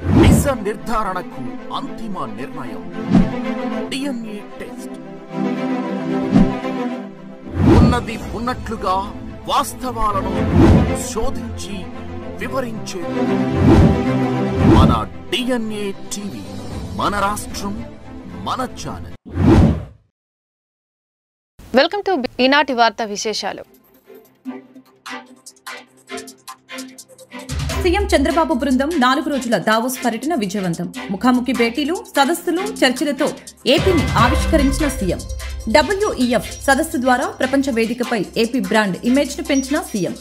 నిజ నిర్ధారణకు అంతిమ నిర్ణయం DNA టెస్ట్. ఉన్నది ఉన్నట్లుగా వాస్తవాలను శోధించి వివరించే మన DNA టీవీ, మన రాష్ట్రం, మన ఛానల్. వెల్కమ్ టు ఈనాటి వార్తా విశేషాలు. సీఎం చంద్రబాబు బృందం 4 రోజుల దావోస్ పర్యటన విజయవంతం. ముఖాముఖి భేటీలు, సదస్సులు, చర్చలతో ఏపీని ఆవిష్కరించిన సీఎం. WEF సదస్సు ద్వారా ప్రపంచ వేదికపై ఏపీ బ్రాండ్ ఇమేజ్ ను పెంచిన సీఎం.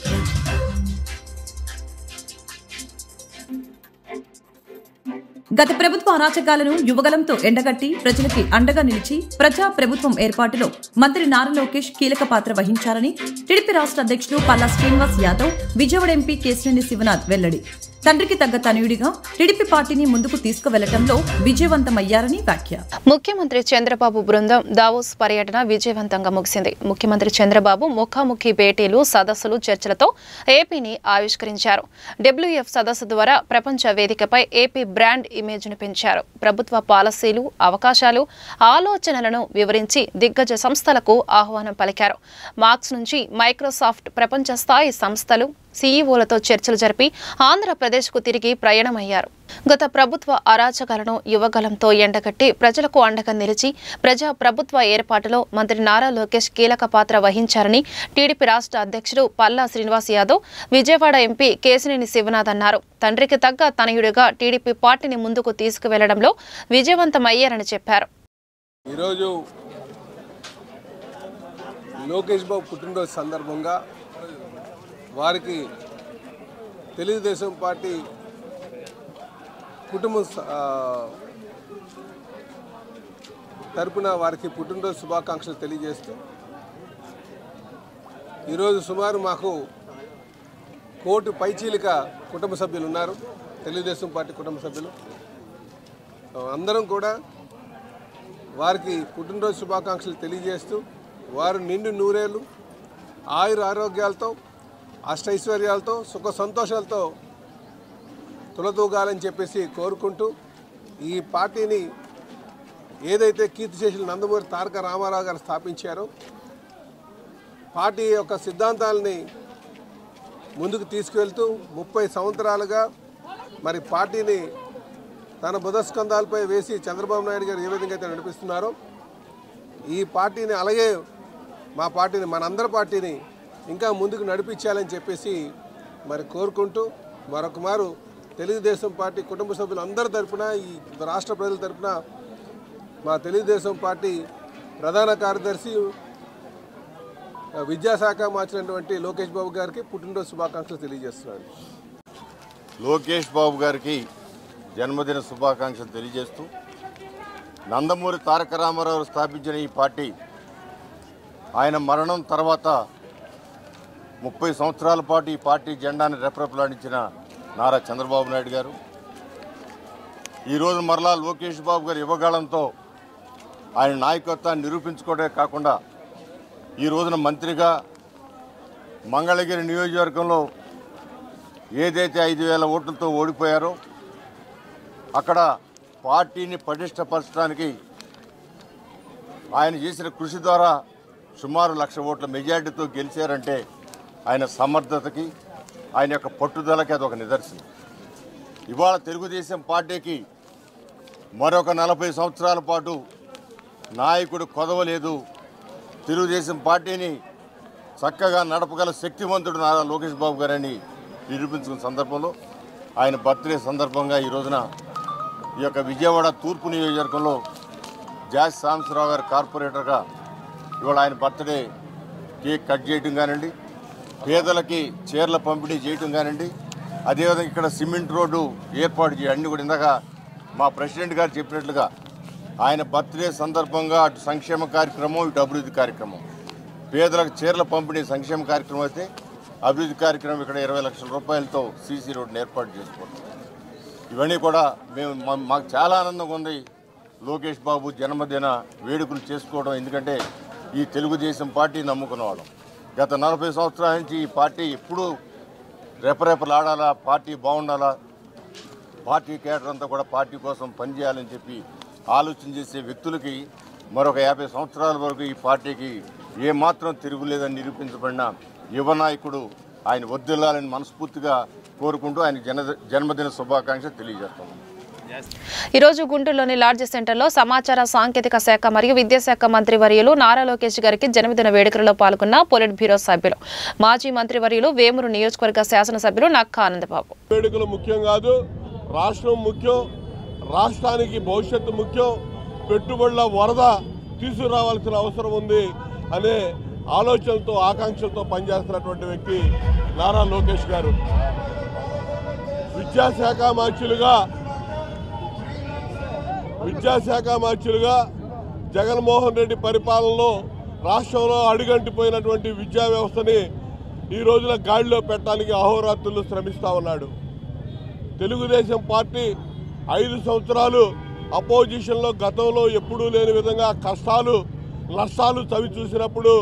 గత ప్రభుత్వ అరాచకాలను యువగలంతో ఎండగట్టి ప్రజలకి అండగా నిలిచి ప్రజా ప్రభుత్వం ఏర్పాటులో మంత్రి నారా లోకేష్ కీలక పాత్ర వహించారని టీడీపీ రాష్ట్ర అధ్యక్షుడు పల్లా శ్రీనివాస్ యాదవ్, విజయవాడ ఎంపీ కేశినేని శివనాథ్ వెల్లడి. తండ్రికి తగ్గ తనయుడిగా టీడీపీ పార్టీని ముందుకు తీసుకువెళ్లడంలో విజయవంతమయ్యారని వ్యాఖ్య. ముఖ్యమంత్రి చంద్రబాబు బృందం దావోస్ పర్యటన విజయవంతంగా ముగిసింది. ముఖ్యమంత్రి చంద్రబాబు ముఖాముఖి భేటీలు, సదస్సులు, చర్చలతో ఏపీని ఆవిష్కరించారు. WEF సదస్సు ద్వారా ప్రపంచ వేదికపై ఏపీ బ్రాండ్ ఇమేజ్ ను పెంచారు. ప్రభుత్వ పాలసీలు, అవకాశాలు, ఆలోచనలను వివరించి దిగ్గజ సంస్థలకు ఆహ్వానం పలికారు. మార్క్స్ నుంచి మైక్రోసాఫ్ట్ ప్రపంచ స్థాయి సంస్థలు సీఈఓలతో చర్చలు జరిపి ఆంధ్రప్రదేశ్కు తిరిగి ప్రయాణమయ్యారు. గత ప్రభుత్వ అరాచకాలను యువగలంతో ఎండగట్టి ప్రజలకు అండగా నిలిచి ప్రజా ప్రభుత్వ ఏర్పాటులో మంత్రి నారా లోకేష్ కీలక పాత్ర వహించారని టీడీపీ రాష్ట్ర అధ్యక్షుడు పల్లా శ్రీనివాస్ యాదవ్, విజయవాడ ఎంపీ కేశినేని శివనాథ్ అన్నారు. తండ్రికి తగ్గ తనయుడిగా టీడీపీ పార్టీని ముందుకు తీసుకువెళ్లడంలో విజయవంతమయ్యారని చెప్పారు. ఈరోజు లోకేష్ బాబు పుట్టినరోజు సందర్భంగా వారికి తెలుగుదేశం పార్టీ కుటుంబం తరపున వారికి పుట్టినరోజు శుభాకాంక్షలు తెలియజేస్తూ, ఈరోజు సుమారు మాకు 1 కోటి పైచీలిక కుటుంబ సభ్యులు ఉన్నారు. తెలుగుదేశం పార్టీ కుటుంబ సభ్యులు అందరం కూడా వారికి పుట్టినరోజు శుభాకాంక్షలు తెలియజేస్తూ, వారు నిండు నూరేళ్ళు ఆయుర ఆరోగ్యాలతో, అష్టైశ్వర్యాలతో, సుఖ సంతోషాలతో తులతూగాలని చెప్పేసి కోరుకుంటూ, ఈ పార్టీని ఏదైతే కీర్తిశేషులు నందమూరి తారక రామారావు గారు స్థాపించారో, పార్టీ యొక్క సిద్ధాంతాలని ముందుకు తీసుకువెళ్తూ 30 సంవత్సరాలుగా మరి పార్టీని తన బుధస్కంధాలపై వేసి చంద్రబాబు నాయుడు గారు ఏ విధంగా అయితే నడిపిస్తున్నారో, ఈ పార్టీని అలాగే మా పార్టీని, మనందరి పార్టీని ఇంకా ముందుకు నడిపించాలని చెప్పేసి మరి కోరుకుంటూ, మరొక మారు తెలుగుదేశం పార్టీ కుటుంబ సభ్యులు అందరి తరఫున, ఈ రాష్ట్ర ప్రజల తరఫున మా తెలుగుదేశం పార్టీ ప్రధాన కార్యదర్శి విద్యాశాఖ మార్చినటువంటి లోకేష్ బాబు గారికి పుట్టినరోజు శుభాకాంక్షలు తెలియజేస్తున్నాను. లోకేష్ బాబు గారికి జన్మదిన శుభాకాంక్షలు తెలియజేస్తూ, నందమూరి తారక రామారావు స్థాపించిన ఈ పార్టీ ఆయన మరణం తర్వాత 30 సంవత్సరాల పాటు ఈ పార్టీ జెండాని రెపరెపలాడించిన నారా చంద్రబాబు నాయుడు గారు ఈరోజు మరలా లోకేష్ బాబు గారు యువగాళంతో ఆయన నాయకత్వాన్ని నిరూపించుకోవడమే కాకుండా, ఈ రోజున మంత్రిగా మంగళగిరి నియోజకవర్గంలో ఏదైతే 5,000 ఓట్లతో ఓడిపోయారో అక్కడ పార్టీని పటిష్టపరచడానికి ఆయన చేసిన కృషి ద్వారా సుమారు 1,00,000 ఓట్ల మెజార్టీతో గెలిచారంటే ఆయన సమర్థతకి, ఆయన యొక్క పట్టుదలకి అదొక నిదర్శనం. ఇవాళ తెలుగుదేశం పార్టీకి మరొక 40 సంవత్సరాల పాటు నాయకుడు కొదవలేదు. తెలుగుదేశం పార్టీని చక్కగా నడపగల శక్తివంతుడు నారా లోకేష్ బాబు గారని నిరూపించుకున్న సందర్భంలో, ఆయన బర్త్డే సందర్భంగా ఈ రోజున ఈ యొక్క విజయవాడ తూర్పు నియోజకవర్గంలో జాస్ సాంబశివరావు గారు కార్పొరేటర్గా ఇవాళ ఆయన బర్త్డే కేక్ కట్ చేయడం కానివ్వండి, పేదలకి చీరల పంపిణీ చేయటం కానివ్వండి, అదేవిధంగా ఇక్కడ సిమెంట్ రోడ్డు ఏర్పాటు చేయాలి. అన్ని కూడా ఇందాక మా ప్రెసిడెంట్ గారు చెప్పినట్లుగా ఆయన బర్త్డే సందర్భంగా అటు సంక్షేమ కార్యక్రమం, ఇటు అభివృద్ధి కార్యక్రమం, పేదలకు చీరల పంపిణీ సంక్షేమ కార్యక్రమం అయితే, అభివృద్ధి కార్యక్రమం ఇక్కడ 20 లక్షల రూపాయలతో సీసీ రోడ్డును ఏర్పాటు చేసుకోవడం, ఇవన్నీ కూడా మాకు చాలా ఆనందంగా ఉంది. లోకేష్ బాబు జన్మదిన వేడుకలు చేసుకోవడం, ఎందుకంటే ఈ తెలుగుదేశం పార్టీ నమ్ముకున్నవాళ్ళం. గత 40 సంవత్సరాల నుంచి ఈ పార్టీ ఎప్పుడూ రెపరెపలాడాలా, పార్టీ బాగుండాలా, పార్టీ కేడర్ అంతా కూడా పార్టీ కోసం పనిచేయాలని చెప్పి ఆలోచన చేసే వ్యక్తులకి మరొక 50 సంవత్సరాల వరకు ఈ పార్టీకి ఏమాత్రం తిరుగులేదని నిరూపించబడిన యువ నాయకుడు ఆయన వర్ధిల్లాలని మనస్ఫూర్తిగా కోరుకుంటూ ఆయన జన్మదిన శుభాకాంక్షలు తెలియజేస్తాము. ఈరోజు గుంటూరులోని లాడ్జ్ సెంటర్లో సమాచార సాంకేతిక శాఖ మరియు విద్యాశాఖ మంత్రి వర్యులు నారా లోకేష్ గారికి జన్మదిన వేడుకలలో పాల్గొన్న పొలిట్ బ్యూరో సభ్యులు, మాజీ మంత్రి వర్యులు, వేమూరు నియోజకవర్గ శాసనసభ్యులు నక్కా ఆనందబాబు. వేడుకలు ముఖ్యం కాదు, రాష్ట్రం ముఖ్యం, రాష్ట్రానికి భవిష్యత్తు ముఖ్యం, పెట్టుబడుల వరద తీసుకురావాల్సిన అవసరం ఉంది అనే ఆలోచనలతో ఆకాంక్షలతో పనిచేస్తున్నటువంటి వ్యక్తి నారా లోకేష్ గారు. విద్యాశాఖ మార్చులుగా జగన్మోహన్ రెడ్డి పరిపాలనలో రాష్ట్రంలో అడుగంటిపోయినటువంటి విద్యా వ్యవస్థని ఈ రోజున గాడిలో పెట్టడానికి అహోరాత్రులు శ్రమిస్తూ ఉన్నాడు. తెలుగుదేశం పార్టీ 5 సంవత్సరాలు అపోజిషన్లో గతంలో ఎప్పుడూ లేని విధంగా కష్టాలు నష్టాలు చవి చూసినప్పుడు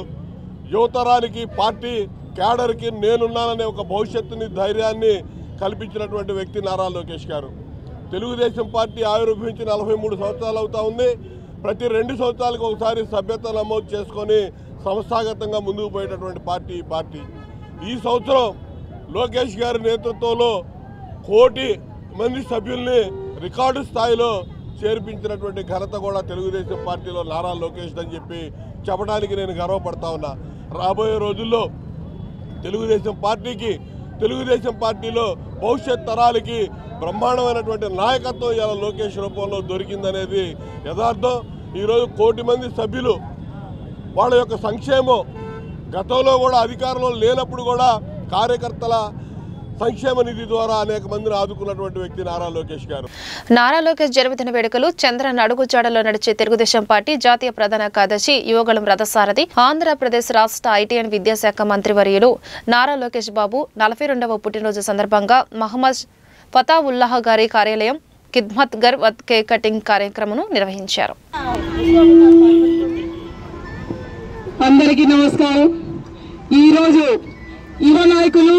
యువతరానికి పార్టీ క్యాడర్కి నేనున్నాననే ఒక భవిష్యత్తుని ధైర్యాన్ని కల్పించినటువంటి వ్యక్తి నారా లోకేష్ గారు. తెలుగుదేశం పార్టీ ఆవిర్భవించి 43 సంవత్సరాలు అవుతా ఉంది. ప్రతి 2 సంవత్సరాలకు ఒకసారి సభ్యత నమోదు చేసుకొని సంస్థాగతంగా ముందుకు పోయేటటువంటి పార్టీ ఈ పార్టీ. ఈ సంవత్సరం లోకేష్ గారి నేతృత్వంలో 1 కోటి మంది సభ్యుల్ని రికార్డు స్థాయిలో చేర్పించినటువంటి ఘనత కూడా తెలుగుదేశం పార్టీలో నారా లోకేష్ అని చెప్పి చెప్పడానికి నేను గర్వపడతా ఉన్నా. రాబోయే రోజుల్లో తెలుగుదేశం పార్టీలో భవిష్యత్ తరాలకి బ్రహ్మాండమైనటువంటి నాయకత్వం ఇలా లోకేష్ రూపంలో దొరికిందనేది యథార్థం. ఈరోజు 1 కోటి మంది సభ్యులు వాళ్ళ యొక్క సంక్షేమం గతంలో కూడా అధికారంలో లేనప్పుడు కూడా కార్యకర్తల సంక్షేమ నిధి ద్వారా అనేక మందిని ఆదుకున్నటువంటి వ్యక్తి నారా లోకేష్ గారు. నారా లోకేష్ జన్మదిన వేడుకలు చంద్రన్ అడుగుజాడలో నడిచే తెలుగుదేశం పార్టీ జాతీయ ప్రధాన కార్యదర్శి యువగళం రథసారథి, ఆంధ్రప్రదేశ్ రాష్ట్ర ఐటీ అండ్ విద్యాశాఖ మంత్రి వర్యులు నారా లోకేష్ బాబు 42వ పుట్టినరోజు సందర్భంగా మహమ్మద్ ఫతావుల్లాహ్ గారి కార్యాలయం ఖిద్మత్ గర్ వత్ కేక్ కటింగ్ కార్యక్రమం నిర్వహించారు. అందరికీ నమస్కారం. ఈరోజు యువ నాయకులు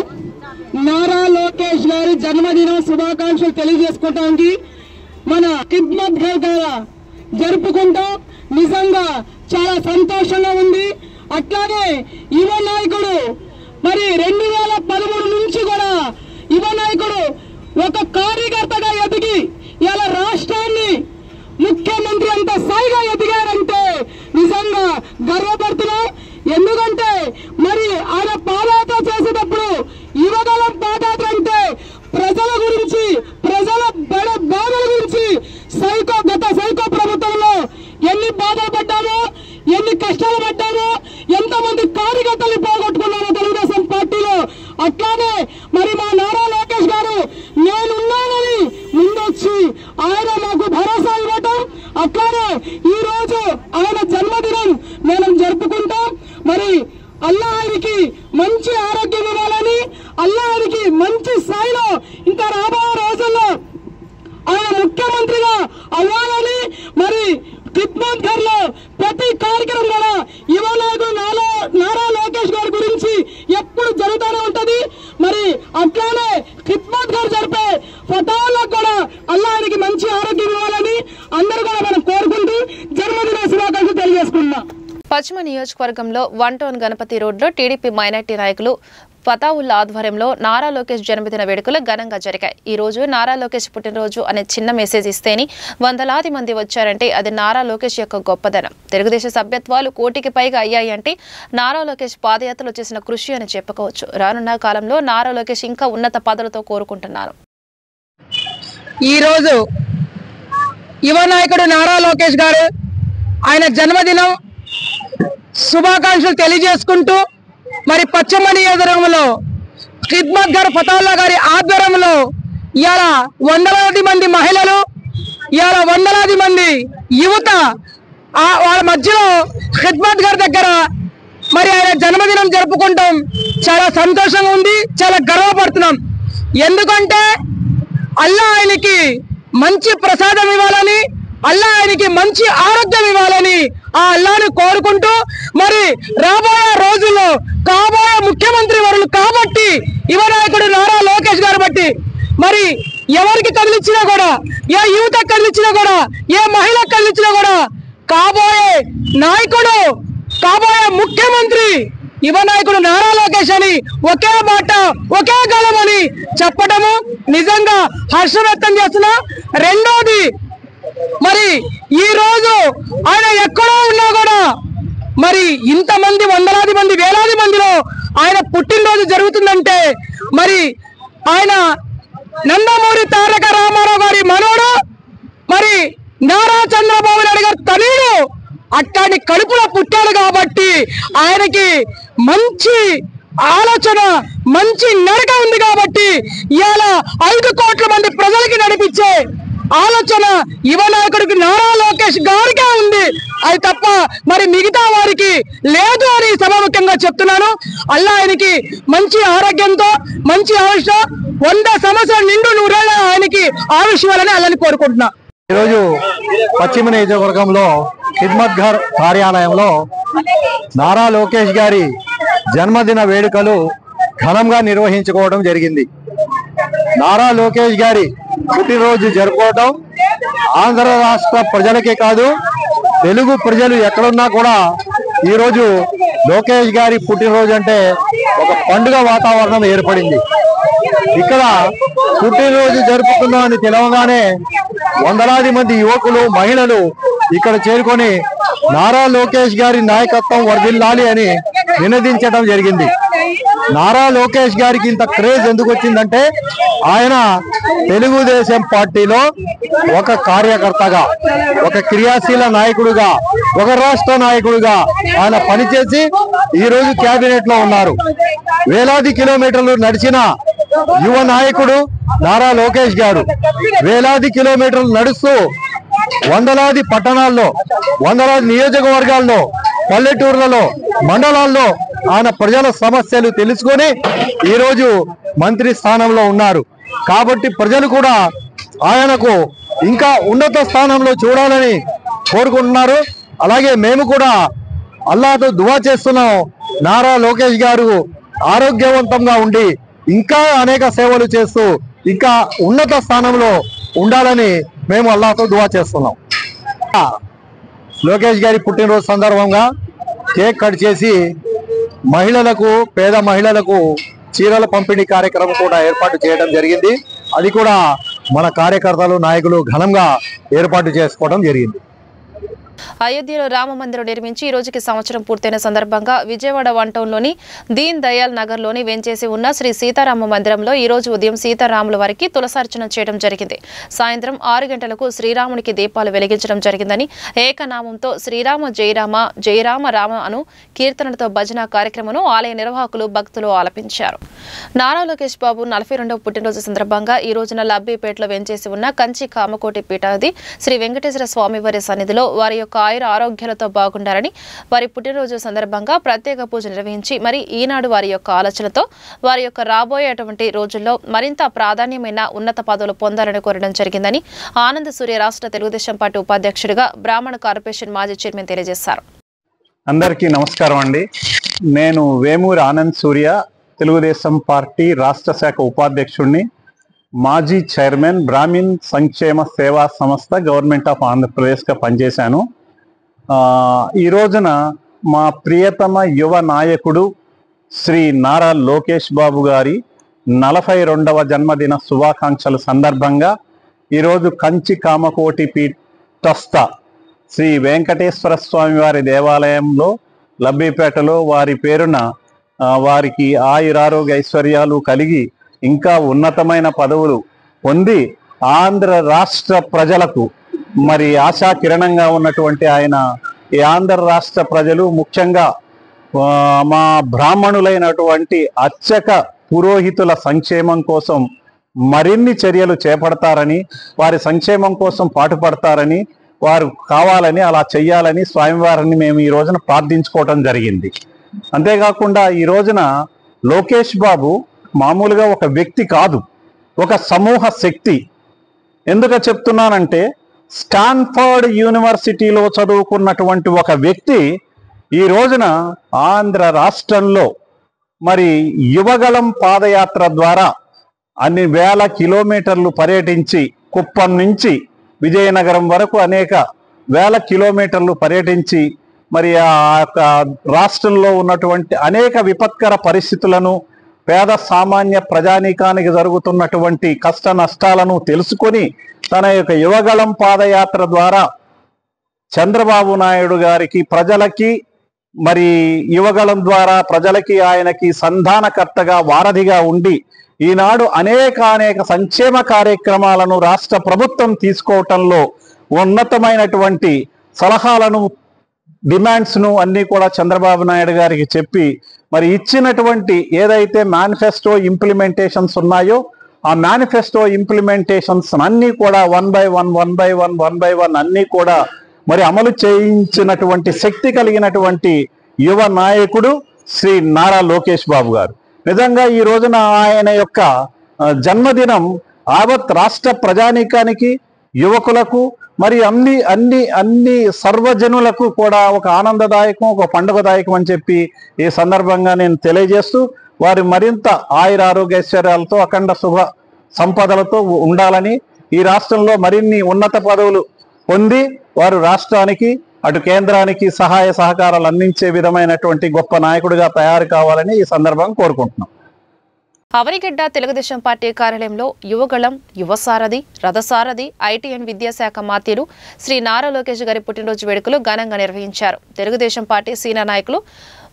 నారా లోకేష్ గారి జన్మదిన శుభాకాంక్షలు తెలియజేసుకోవడానికి మన ఖిద్మత్ గర్ ద్వారా జరుపుకుంటాం. నిజంగా చాలా సంతోషంగా ఉంది. అట్లాగే యువ నాయకుడు మరి 2013 నుంచి కూడా యువ నాయకుడు ఒక కార్యకర్తగా ఎదిగి ఇలా రాష్ట్రాన్ని ముఖ్యమంత్రి అంత స్థాయిగా ఎదిగారంటే నిజంగా గర్వపడుతున్నాం. ఎందుకంటే మరి ఆయన పాదయాత్ర చేసేటప్పుడు యువగలం పాదయాత్ర అంటే ప్రజల గురించి, ప్రజల బాధల గురించి గత సైకో ప్రభుత్వంలో ఎన్ని బాధలు పడ్డామో, ఎన్ని కష్టాలు పడ్డామో, ఎంతమంది కార్యకర్తలు పోగొట్టుకున్నామో తెలుగుదేశం పార్టీలో. అట్లానే మరి మా నారా లోకేష్ గారు నేనున్నానని ముందొచ్చి ఆయన మాకు భరోసా ఇవ్వటం, అట్లానే ఈ రోజు ఆయన జన్మదినం మనం జరుపుకుంటాం. మరి అల్లాహ్కి మంచి ఆరోగ్యం ఇవ్వాలని, అల్లాహ్కి మంచి స్థాయిలో ఇంకా రాబోయే రోజుల్లో ఆయన ముఖ్యమంత్రిగా అవ్వాలని, మరి ఖిద్మత్ గర్ లో ప్రతి కార్యక్రమం కూడా యువ నాయకుడు నారా లోకేష్ గారి గురించి ఎప్పుడు జరుగుతూనే ఉంటది. మరి అట్లానే ఖిద్మత్ గర్ జరిపే ఫతావులకు కూడా అల్లాహ్కి మంచి ఆరోగ్యం ఇవ్వాలని అందరూ కూడా మనం కోరుకుంటూ జన్మదిన శుభాకాంక్షలు తెలియజేసుకుంటున్నాం. పశ్చిమ నియోజకవర్గంలో 1 టౌన్ గణపతి రోడ్లో టీడీపీ మైనార్టీ నాయకులు ఫతావుల్లా ఆధ్వర్యంలో నారా లోకేష్ జన్మదిన వేడుకలు ఘనంగా జరిగాయి. ఈ రోజు నారా లోకేష్ పుట్టినరోజు అనే చిన్న మెసేజ్ ఇస్తేని వందలాది మంది వచ్చారంటే అది నారా లోకేష్ యొక్క గొప్పదనం. తెలుగుదేశం సభ్యత్వాలు 1 కోటికి పైగా అయ్యాయంటే నారా లోకేష్ పాదయాత్రలో చేసిన కృషి అని చెప్పుకోవచ్చు. రానున్న కాలంలో నారా లోకేష్ ఇంకా ఉన్నత పదవులతో కోరుకుంటున్నారు. ఈ రోజు యువ నాయకుడు నారా లోకేష్ గారు ఆయన జన్మదినం శుభాకాంక్షలు తెలియజేసుకుంటూ మరి పశ్చిమ నియోజకవర్గంలో ఖిద్మత్ గర్ ఫతావుల్లా గారి ఆధ్వర్యంలో ఇవాళ వందలాది మంది మహిళలు, ఇవాళ వందలాది మంది యువత వాళ్ళ మధ్యలో ఖిద్మత్ గర్ దగ్గర మరి ఆయన జన్మదినం జరుపుకుంటాం. చాలా సంతోషంగా ఉంది, చాలా గర్వపడుతున్నాం. ఎందుకంటే అల్లాహ్ ఆయనకి మంచి ప్రసాదం ఇవ్వాలని, అల్లాహ్ ఆయనకి మంచి ఆరోగ్యం ఇవ్వాలని ఆ అల్లాహ్ని కోరుకుంటూ మరి రాబోయే రోజుల్లో కాబోయే ముఖ్యమంత్రి వర్యులు కాబట్టి యువ నాయకుడు నారా లోకేష్ గారు బట్టి మరి ఎవరికి కదిలిచ్చినా కూడా, ఏ యువత కదిలిచ్చినా కూడా, ఏ మహిళ కదిలిచ్చినా కూడా కాబోయే నాయకుడు, కాబోయే ముఖ్యమంత్రి యువ నాయకుడు నారా లోకేష్ అని ఒకే మాట ఒకే గళమని చెప్పడము నిజంగా హర్షం వ్యక్తం చేస్తున్నా. రెండోది, మరి ఈ రోజు ఆయన ఎక్కడో ఉన్నా కూడా మరి ఇంతమంది వందలాది మంది వేలాది మందిలో ఆయన పుట్టినరోజు జరుగుతుందంటే మరి ఆయన నందమూరి తారక రామారావు గారి మనోడు, మరి నారా చంద్రబాబు నాయుడు గారి తనయుడు అట్లాంటి కడుపులో పుట్టాడు కాబట్టి ఆయనకి మంచి ఆలోచన, మంచి నడక ఉంది కాబట్టి ఇవాళ 5 కోట్ల మంది ప్రజలకి నడిపించే ఆలోచన యువ నాయకుడికి నారా లోకేష్ గారికే ఉంది. అది తప్ప మరి మిగతా వారికి లేదు అని సభాముఖ్యంగా చెప్తున్నాను. అల్లా ఆయనకి మంచి ఆరోగ్యంతో, మంచి ఆయుష్, 100 సంవత్సరాల నిండు 100 ఆయనకి ఆయుష్యాలని అల్లని కోరుకుంటున్నా. ఈరోజు పశ్చిమ నియోజకవర్గంలో ఖిద్మత్ ఘర్ కార్యాలయంలో నారా లోకేష్ గారి జన్మదిన వేడుకలు ఘనంగా నిర్వహించుకోవడం జరిగింది. నారా లోకేష్ గారి పుట్టినరోజు జరుపుకోవడం ఆంధ్ర రాష్ట్ర ప్రజలకే కాదు, తెలుగు ప్రజలు ఎక్కడున్నా కూడా ఈరోజు లోకేష్ గారి పుట్టినరోజు అంటే ఒక పండుగ వాతావరణం ఏర్పడింది. ఇక్కడ పుట్టినరోజు జరుపుకుందామని తెలవగానే వందలాది మంది యువకులు, మహిళలు ఇక్కడ చేరుకొని నారా లోకేష్ గారి నాయకత్వం వర్ధిల్లాలి అని నినదించడం జరిగింది. నారా లోకేష్ గారికి ఇంత క్రేజ్ ఎందుకు వచ్చిందంటే ఆయన తెలుగుదేశం పార్టీలో ఒక కార్యకర్తగా, ఒక క్రియాశీల నాయకుడుగా, ఒక రాష్ట్ర నాయకుడుగా ఆయన పనిచేసి ఈరోజు కేబినెట్ లో ఉన్నారు. వేలాది కిలోమీటర్లు నడిచిన యువ నాయకుడు నారా లోకేష్ గారు వేలాది కిలోమీటర్లు నడుస్తూ వందలాది పట్టణాల్లో, వందలాది నియోజకవర్గాల్లో, పల్లెటూర్లలో, మండలాల్లో ఆయన ప్రజల సమస్యలు తెలుసుకొని ఈరోజు మంత్రి స్థానంలో ఉన్నారు. కాబట్టి ప్రజలు కూడా ఆయనకు ఇంకా ఉన్నత స్థానంలో చూడాలని కోరుకుంటున్నారు. అలాగే మేము కూడా అల్లాహ్తో దువా చేస్తున్నాం. నారా లోకేష్ గారు ఆరోగ్యవంతంగా ఉండి ఇంకా అనేక సేవలు చేస్తూ ఇంకా ఉన్నత స్థానంలో ఉండాలని మేము అల్లాహ్తో దువా చేస్తున్నాం. లోకేష్ గారి పుట్టినరోజు సందర్భంగా కేక్ కట్ చేసి మహిళలకు, పేద మహిళలకు చీరల పంపిణీ కార్యక్రమం కూడా ఏర్పాటు చేయడం జరిగింది. అది కూడా మన కార్యకర్తలు, నాయకులు ఘనంగా ఏర్పాటు చేసుకోవడం జరిగింది. అయోధ్యలో రామ మందిరం నిర్మించి ఈ రోజుకి సంవత్సరం పూర్తయిన సందర్భంగా విజయవాడ 1 టౌన్లోని దీన్ దయాల్ నగర్లోని వెంచేసి ఉన్న శ్రీ సీతారామ మందిరంలో ఈ రోజు ఉదయం సీతారాముల వారికి తులసార్చన చేయడం జరిగింది. సాయంత్రం 6 గంటలకు శ్రీరామునికి దీపాలు వెలిగించడం జరిగిందని, ఏకనామంతో శ్రీరామ జయరామ జయరామ రామ అను కీర్తనలతో భజన కార్యక్రమను ఆలయ నిర్వాహకులు, భక్తులు ఆలపించారు. నారా లోకేష్ బాబు 42వ పుట్టినరోజు సందర్భంగా ఈ రోజున లబ్బిపేటలో వెంచేసి ఉన్న కంచి కామకోటి పీఠాధి శ్రీ వెంకటేశ్వర స్వామి వారి సన్నిధిలో వారి యొక్క ఆయుర ఆరోగ్యాలతో బాగుండాలని వారి పుట్టినరోజు సందర్భంగా ప్రత్యేక పూజ నిర్వహించి మరి ఈనాడు వారి యొక్క ఆలోచనతో వారి యొక్క రాబోయేటువంటి రోజుల్లో మరింత ప్రాధాన్యమైన ఉన్నత పదవులు పొందాలని కోరడం జరిగిందని ఆనంద్ సూర్య రాష్ట్ర తెలుగుదేశం పార్టీ ఉపాధ్యక్షుడిగా బ్రాహ్మణ కార్పొరేషన్ మాజీ చైర్మన్ తెలియజేశారు. అందరికీ నమస్కారం అండి. నేను వేమూరి ఆనంద్ సూర్య, తెలుగుదేశం పార్టీ రాష్ట్ర శాఖ ఉపాధ్యక్షుడిని, మాజీ చైర్మన్, బ్రాహ్మిన్ సంక్షేమ సేవా సంస్థ, గవర్నమెంట్ ఆఫ్ ఆంధ్రప్రదేశ్గా పనిచేశాను. ఈ రోజున మా ప్రియతమ యువ నాయకుడు శ్రీ నారా లోకేష్ బాబు గారి 42వ జన్మదిన శుభాకాంక్షల సందర్భంగా ఈరోజు కంచి కామకోటి పీఠస్థ శ్రీ వెంకటేశ్వర స్వామి వారి దేవాలయంలో లబ్బిపేటలో వారి పేరున వారికి ఆయురారోగ్య ఐశ్వర్యాలు కలిగి ఇంకా ఉన్నతమైన పదవులు పొంది ఆంధ్ర రాష్ట్ర ప్రజలకు మరి ఆశా కిరణంగా ఉన్నటువంటి ఆయన ఈ ఆంధ్ర రాష్ట్ర ప్రజలు, ముఖ్యంగా మా బ్రాహ్మణులైనటువంటి అర్చక పురోహితుల సంక్షేమం కోసం మరిన్ని చర్యలు చేపడతారని, వారి సంక్షేమం కోసం పాటుపడతారని, వారు కావాలని అలా చెయ్యాలని స్వామివారిని మేము ఈ రోజున ప్రార్థించుకోవటం జరిగింది. అంతేకాకుండా ఈ రోజున లోకేష్ బాబు మామూలుగా ఒక వ్యక్తి కాదు, ఒక సమూహ శక్తి. ఎందుకు చెప్తున్నానంటే స్టాన్ఫర్డ్ యూనివర్సిటీలో చదువుకున్నటువంటి ఒక వ్యక్తి ఈ రోజున ఆంధ్ర రాష్ట్రంలో మరి యువగళం పాదయాత్ర ద్వారా అన్ని వేల కిలోమీటర్లు పర్యటించి కుప్పం నుంచి విజయనగరం వరకు అనేక వేల కిలోమీటర్లు పర్యటించి మరి ఆ యొక్క రాష్ట్రంలో ఉన్నటువంటి అనేక విపత్కర పరిస్థితులను పేద సామాన్య ప్రజానీకానికి జరుగుతున్నటువంటి కష్ట నష్టాలను తెలుసుకొని తన యొక్క యువగళం పాదయాత్ర ద్వారా చంద్రబాబు నాయుడు గారికి ప్రజలకి మరి యువగళం ద్వారా ప్రజలకి ఆయనకి సంధానకర్తగా వారధిగా ఉండి ఈనాడు అనేక సంక్షేమ కార్యక్రమాలను రాష్ట్ర ప్రభుత్వం తీసుకోవటంలో ఉన్నతమైనటువంటి సలహాలను డిమాండ్స్ను అన్నీ కూడా చంద్రబాబు నాయుడు గారికి చెప్పి మరి ఇచ్చినటువంటి ఏదైతే మేనిఫెస్టో ఇంప్లిమెంటేషన్స్ ఉన్నాయో ఆ మేనిఫెస్టో ఇంప్లిమెంటేషన్స్ అన్నీ కూడా వన్ బై వన్ అన్నీ కూడా మరి అమలు చేయించినటువంటి శక్తి కలిగినటువంటి యువ నాయకుడు శ్రీ నారా లోకేష్ బాబు గారు. నిజంగా ఈ రోజున ఆయన యొక్క జన్మదినం యావత్ రాష్ట్ర ప్రజానీకానికి యువకులకు మరి అన్ని సర్వజనులకు కూడా ఒక ఆనందదాయకం ఒక పండుగదాయకం అని చెప్పి ఈ సందర్భంగా నేను తెలియజేస్తూ వారి మరింత ఆయురారోగ్యైశ్వర్యాలతో అఖండ శుభ సంపదలతో ఉండాలని ఈ రాష్ట్రంలో మరిన్ని ఉన్నత పదవులు పొంది వారు రాష్ట్రానికి అటు కేంద్రానికి సహాయ సహకారాలు అందించే విధమైనటువంటి గొప్ప నాయకుడిగా తయారు కావాలని ఈ సందర్భంగా కోరుకుంటున్నాం. అవనిగడ్డ తెలుగుదేశం పార్టీ కార్యాలయంలో యువగళం యువసారథి రథసారథి ఐటీఎన్ విద్యాశాఖ మాత్యులు శ్రీ నారా లోకేష్ గారి పుట్టినరోజు వేడుకలు ఘనంగా నిర్వహించారు. తెలుగుదేశం పార్టీ సీనియర్ నాయకులు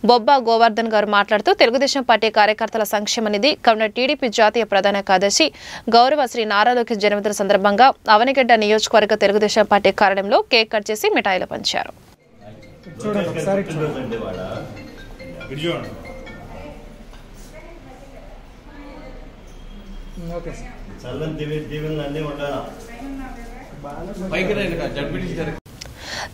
బొబ్బా గోవర్ధన్ గారు మాట్లాడుతూ తెలుగుదేశం పార్టీ కార్యకర్తల సంక్షేమ నిధి కమిటీ టీడీపీ జాతీయ ప్రధాన కార్యదర్శి గౌరవ శ్రీ నారా లోకేష్ జన్మదిన సందర్భంగా అవనిగడ్డ నియోజకవర్గ తెలుగుదేశం పార్టీ కార్యాలయంలో కేక్ కట్ చేసి మిఠాయిలు పంచారు.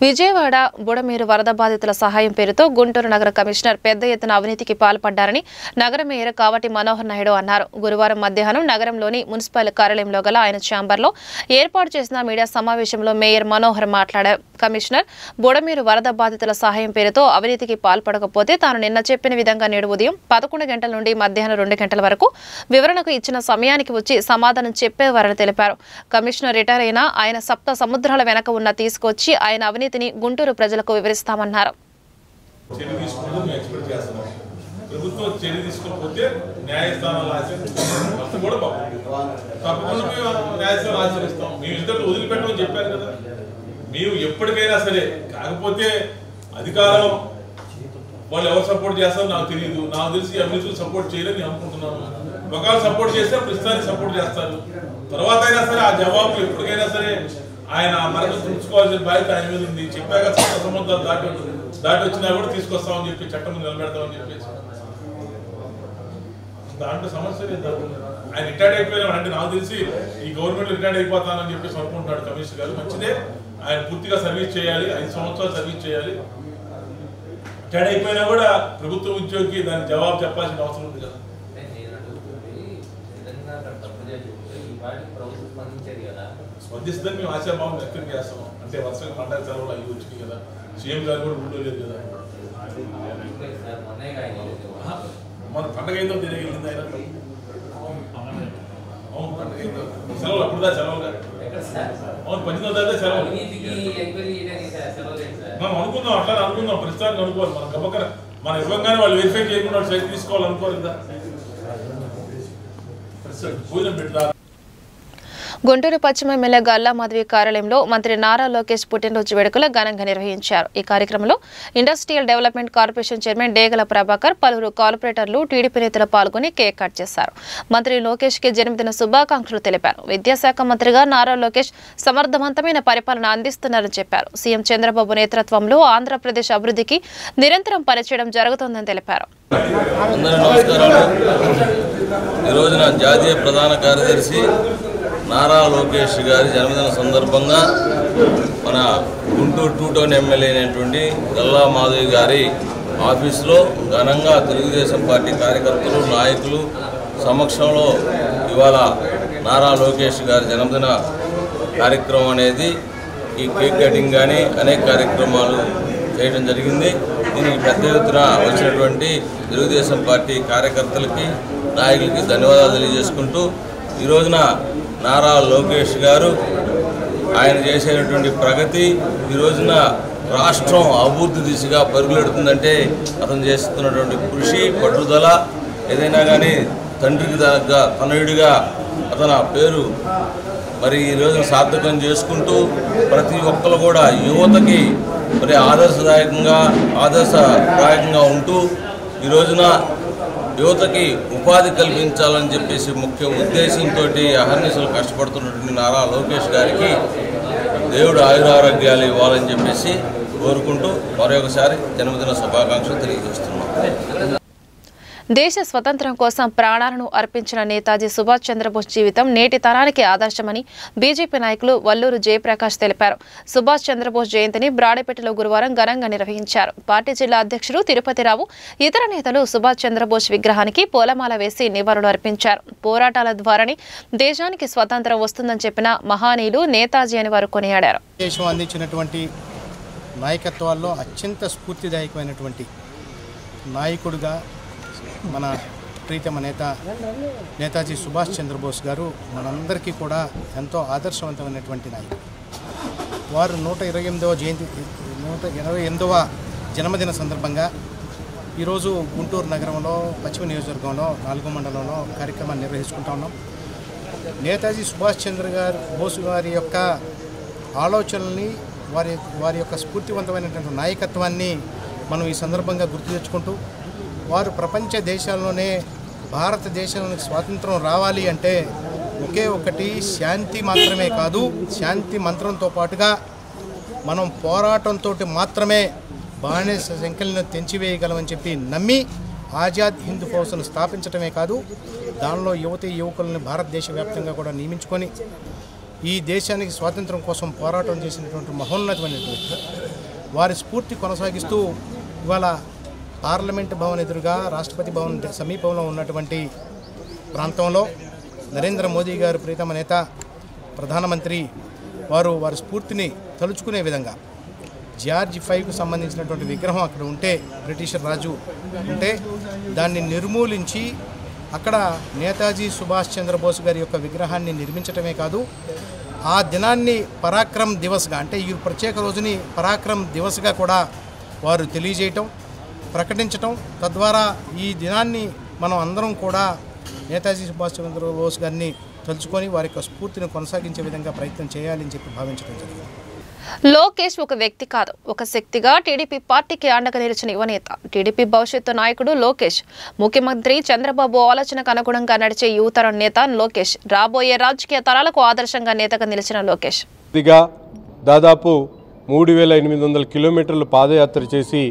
విజయవాడ బుడమేరు వరద బాధితుల సహాయం పేరుతో గుంటూరు నగర కమిషనర్ పెద్ద ఎత్తున అవినీతికి పాల్పడ్డారని నగర మేయర్ కావటి మనోహర్ నాయుడు అన్నారు. గురువారం మధ్యాహ్నం నగరంలోని మున్సిపల్ కార్యాలయంలో గల ఆయన ఛాంబర్లో ఏర్పాటు చేసిన మీడియా సమావేశంలో మేయర్ మనోహర్ మాట్లాడారు. కమిషనర్ బుడమేరు వరద బాధితుల సహాయం పేరుతో అవినీతికి పాల్పడకపోతే తాను నిన్న చెప్పిన విధంగా నేడు ఉదయం 11 గంటల నుండి మధ్యాహ్నం 2 గంటల వరకు వివరణకు ఇచ్చిన సమయానికి వచ్చి సమాధానం చెప్పేవారని తెలిపారు. కమిషనర్ రిటైర్ అయినా ఆయన సప్త సముద్రాల వెనక ఉన్న తీసుకొచ్చి ఆయన అవినీతిని గుంటూరు ప్రజలకు వివరిస్తామన్నారు. ప్రభుత్వం చర్య తీసుకోకపోతే న్యాయస్థానాలు న్యాయస్థానం ఆచరిస్తాం. మేము ఇద్దరు వదిలిపెట్టమని చెప్పారు కదా. మేము ఎప్పటికైనా సరే, కాకపోతే అధికారం వాళ్ళు ఎవరు సపోర్ట్ చేస్తారో నాకు తెలియదు. నాకు తెలిసి అవినీతులు సపోర్ట్ చేయలేని నేను అనుకుంటున్నాను. ఒకవేళ సపోర్ట్ చేస్తే ప్రస్తుతానికి సపోర్ట్ చేస్తారు. తర్వాత అయినా సరే ఆ జవాబు ఎప్పటికైనా సరే ఆయన మనకు చూసుకోవాల్సిన బాధ్యత ఆయన మీద ఉంది. చెప్పాక చట్ట సంబంధాలు దాటి వచ్చినా కూడా తీసుకొస్తామని చెప్పి చట్టం నిలబెడతామని చెప్పేసి దాంట్లో సమస్య లేదు. ఆయన రిటైర్డ్ అయిపోయినా అంటే నాకు తెలిసి ఈ గవర్నమెంట్ రిటైర్డ్ అయిపోతానని చెప్పేసి అనుకుంటున్నాడు కమిషనర్ గారు. మంచిదే, ఆయన పూర్తిగా సర్వీస్ చేయాలి, 5 సంవత్సరాలు సర్వీస్ చేయాలి. రిటైర్డ్ అయిపోయినా కూడా ప్రభుత్వ ఉద్యోగికి దానికి జవాబు చెప్పాల్సిన అవసరం ఉంది కదా. స్పందిస్తుందని మేము ఆశాభావం వ్యక్తం చేస్తాము. అంటే వర్షం పండగ సెలవులు అవి వచ్చినాయి కదా, సీఎం గారు కూడా ఉండలేదు కదా. మన పండగ అయితే తిరిగింది ఆయన. అవును, పండగ అయితే సెలవులు అప్పుడుదా సెలవులు. అవును, 18వ తారీఖు సెలవులు. మనం అనుకుందాం, అట్లా అనుకుందాం, ప్రస్తుతానికి అనుకోవాలి. మన గబక్కన మన ఇవ్వగానే వాళ్ళు వెరిఫై చేయకుండా సైట్ తీసుకోవాలనుకోవాలి కదా. భోజనం పెట్టారు. గుంటూరు పశ్చిమ ఎమ్మెల్యే గల్లా మాధవి కార్యాలయంలో మంత్రి నారా లోకేష్ పుట్టినరోజు వేడుకలు ఘనంగా నిర్వహించారు. ఈ కార్యక్రమంలో ఇండస్ట్రియల్ డెవలప్మెంట్ కార్పొరేషన్ చైర్మన్ డేగల ప్రభాకర్, పలువురు కార్పొరేటర్లు, టీడీపీ నేతలు పాల్గొని కేక్ కట్ చేశారు. మంత్రి లోకేష్ కి జన్మదిన శుభాకాంక్షలు తెలిపారు. విద్యాశాఖ మంత్రిగా నారా లోకేష్ సమర్థవంతమైన పరిపాలన అందిస్తున్నారని చెప్పారు. సీఎం చంద్రబాబు నేతృత్వంలో ఆంధ్రప్రదేశ్ అభివృద్ధికి నిరంతరం పనిచేయడం జరుగుతోందని తెలిపారు. జాతీయ ప్రధాన కార్యదర్శి నారా లోకేష్ గారి జన్మదిన సందర్భంగా మన గుంటూరు 2 టౌన్ ఎమ్మెల్యే అయినటువంటి గల్లా మాధవి గారి ఆఫీసులో ఘనంగా తెలుగుదేశం పార్టీ కార్యకర్తలు, నాయకులు సమక్షంలో ఇవాళ నారా లోకేష్ గారి జన్మదిన కార్యక్రమం అనేది ఈ కేక్ కటింగ్ కానీ అనేక కార్యక్రమాలు చేయడం జరిగింది. దీనికి పెద్ద ఎత్తున వచ్చినటువంటి తెలుగుదేశం పార్టీ కార్యకర్తలకి, నాయకులకి ధన్యవాదాలు తెలియజేసుకుంటూ ఈ రోజున నారా లోకేష్ గారు ఆయన చేసేటువంటి ప్రగతి ఈ రోజున రాష్ట్రం అభివృద్ధి దిశగా పరుగులెడుతుందంటే అతను చేస్తున్నటువంటి కృషి పట్టుదల ఏదైనా కానీ తండ్రికి తగ్గ తనయుడిగా అతను పేరు మరి ఈ రోజున సార్థకం చేసుకుంటూ ప్రతి ఒక్కరు కూడా యువతకి మరి ఆదర్శదాయకంగా ఉంటూ ఈ రోజున యువతకి ఉపాధి కల్పించాలని చెప్పేసి ముఖ్య ఉద్దేశంతో అహర్నిశలు కష్టపడుతున్నటువంటి నారా లోకేష్ గారికి దేవుడు ఆయురారోగ్యాలు ఇవ్వాలని చెప్పేసి కోరుకుంటూ మరొకసారి జన్మదిన శుభాకాంక్షలు తెలియజేస్తున్నాం. దేశ స్వతంత్రం కోసం ప్రాణాలను అర్పించిన నేతాజీ సుభాష్ చంద్రబోస్ జీవితం నేటి తరానికి ఆదర్శమని బీజేపీ నాయకులు వల్లూరు జయప్రకాష్ తెలిపారు. సుభాష్ చంద్రబోస్ జయంతిని బ్రాడేపేటలో గురువారం ఘనంగా నిర్వహించారు. పార్టీ జిల్లా అధ్యక్షుడు తిరుపతిరావు ఇతర నేతలు సుభాష్ చంద్రబోస్ విగ్రహానికి పూలమాల వేసి నివాళులు అర్పించారు. పోరాటాల ద్వారానే దేశానికి స్వతంత్రం వస్తుందని చెప్పిన మహానీయులు నేతాజీ అని వారు కొనియాడారు. దేశం అందించినటువంటి నాయకత్వాల్లో అత్యంత స్ఫూర్తిదాయకమైనటువంటి నాయకుడిగా మన ప్రీతమ నేతాజీ సుభాష్ చంద్రబోస్ గారు మనందరికీ కూడా ఎంతో ఆదర్శవంతమైనటువంటి నాయకుడు. వారు 128వ జన్మదిన సందర్భంగా ఈరోజు గుంటూరు నగరంలో పశ్చిమ నియోజకవర్గంలో 4వ మండలంలో కార్యక్రమాన్ని నిర్వహించుకుంటా ఉన్నాం. నేతాజీ సుభాష్ బోస్ గారి యొక్క ఆలోచనల్ని వారి యొక్క స్ఫూర్తివంతమైనటువంటి నాయకత్వాన్ని మనం ఈ సందర్భంగా గుర్తు తెచ్చుకుంటూ వారు ప్రపంచ దేశాల్లోనే భారతదేశానికి స్వాతంత్రం రావాలి అంటే ఒకే ఒకటి శాంతి మాత్రమే కాదు, శాంతి మంత్రంతో పాటుగా మనం పోరాటంతో మాత్రమే బానిస సంఖ్యలను తెంచివేయగలమని చెప్పి నమ్మి ఆజాద్ హింద్ ఫౌజ్ను స్థాపించడమే కాదు, దానిలో యువకులను భారతదేశ వ్యాప్తంగా కూడా నియమించుకొని ఈ దేశానికి స్వాతంత్రం కోసం పోరాటం చేసినటువంటి మహోన్నతమైనటువంటి వారి స్ఫూర్తి కొనసాగిస్తూ ఇవాళ పార్లమెంట్ భవన్ ఎదురుగా రాష్ట్రపతి భవన్ సమీపంలో ఉన్నటువంటి ప్రాంతంలో నరేంద్ర మోదీ గారు ప్రీతమ నేత ప్రధానమంత్రి వారి స్ఫూర్తిని తలుచుకునే విధంగా జార్జ్ 5కు సంబంధించినటువంటి విగ్రహం అక్కడ ఉంటే, బ్రిటిషర్ రాజు ఉంటే దాన్ని నిర్మూలించి అక్కడ నేతాజీ సుభాష్ చంద్రబోస్ గారి యొక్క విగ్రహాన్ని నిర్మించడమే కాదు, ఆ దినాన్ని పరాక్రమ్ దివస్గా అంటే ఈ ప్రత్యేక రోజుని పరాక్రమ్ దివస్గా కూడా వారు తెలియజేయటం, ప్రకటించటం, తద్వారా ఈ దినాన్ని మనం అందరం కూడా నేతాజీ సుభాష్ చంద్రబోస్ గారిని తలుచుకొని వారి యొక్క స్ఫూర్తిని కొనసాగించే విధంగా ప్రయత్నం చేయాలని చెప్పి భావించడం జరిగింది. లోకేష్ ఒక వ్యక్తి కాదు, ఒక శక్తిగా టీడీపీ పార్టీకి అండగా నిలిచిన యువనేత. టీడీపీ భవిష్యత్తు నాయకుడు లోకేష్. ముఖ్యమంత్రి చంద్రబాబు ఆలోచనకు అనుగుణంగా నడిచే యువతరం నేత లోకేష్. రాబోయే రాజకీయ తరాలకు ఆదర్శంగా నేతగా నిలిచిన లోకేష్. దాదాపు 3800 కిలోమీటర్లు పాదయాత్ర చేసి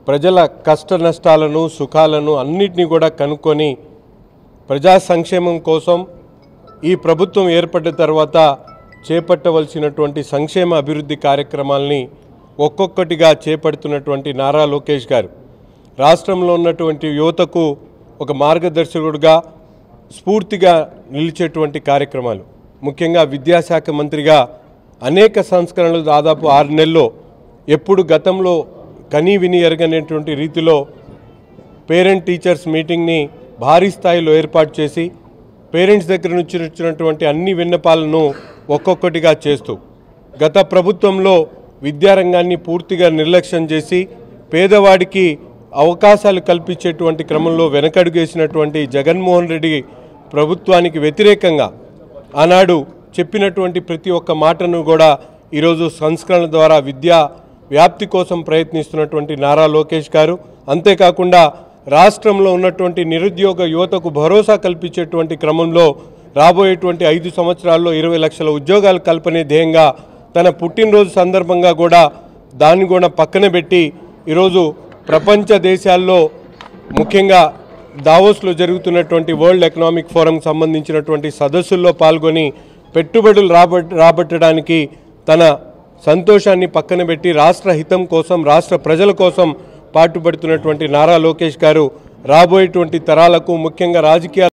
ప్రజల కష్ట నష్టాలను సుఖాలను అన్నిటినీ కూడా కనుక్కొని ప్రజా సంక్షేమం కోసం ఈ ప్రభుత్వం ఏర్పడ్డ తర్వాత చేపట్టవలసినటువంటి సంక్షేమ అభివృద్ధి కార్యక్రమాల్ని ఒక్కొక్కటిగా చేపడుతున్నటువంటి నారా లోకేష్ గారు రాష్ట్రంలో ఉన్నటువంటి యువతకు ఒక మార్గదర్శకుడిగా స్ఫూర్తిగా నిలిచేటువంటి కార్యక్రమాలు, ముఖ్యంగా విద్యాశాఖ మంత్రిగా అనేక సంస్కరణలు దాదాపు 6 నెలల్లో ఎప్పుడు గతంలో కనీ విని ఎరగనేటువంటి రీతిలో పేరెంట్ టీచర్స్ మీటింగ్ని భారీ స్థాయిలో ఏర్పాటు చేసి పేరెంట్స్ దగ్గర నుంచి వచ్చినటువంటి అన్ని విన్నపాలను ఒక్కొక్కటిగా చేస్తూ గత ప్రభుత్వంలో విద్యారంగాన్ని పూర్తిగా నిర్లక్ష్యం చేసి పేదవాడికి అవకాశాలు కల్పించేటువంటి క్రమంలో వెనకడుగేసినటువంటి జగన్మోహన్ రెడ్డి ప్రభుత్వానికి వ్యతిరేకంగా ఆనాడు చెప్పినటువంటి ప్రతి ఒక్క మాటను కూడా ఈరోజు సంస్కరణ ద్వారా విద్యా వ్యాప్తి కోసం ప్రయత్నిస్తున్నటువంటి నారా లోకేష్ గారు, అంతేకాకుండా రాష్ట్రంలో ఉన్నటువంటి నిరుద్యోగ యువతకు భరోసా కల్పించేటువంటి క్రమంలో రాబోయేటువంటి 5 సంవత్సరాల్లో 20 లక్షల ఉద్యోగాల కల్పనే ధ్యేయంగా తన పుట్టినరోజు సందర్భంగా కూడా దాన్ని కూడా పక్కన పెట్టి ఈరోజు ప్రపంచ దేశాల్లో ముఖ్యంగా దావోస్లో జరుగుతున్నటువంటి వరల్డ్ ఎకనామిక్ ఫోరంకి సంబంధించినటువంటి సదస్సుల్లో పాల్గొని పెట్టుబడులు రాబట్టడానికి తన సంతోషాన్ని పక్కన పెట్టి రాష్ట్ర హితం కోసం రాష్ట్ర ప్రజల కోసం పాటుపడుతున్నటువంటి నారా లోకేష్ గారు రాబోయేటువంటి తరాలకు ముఖ్యంగా రాజకీయ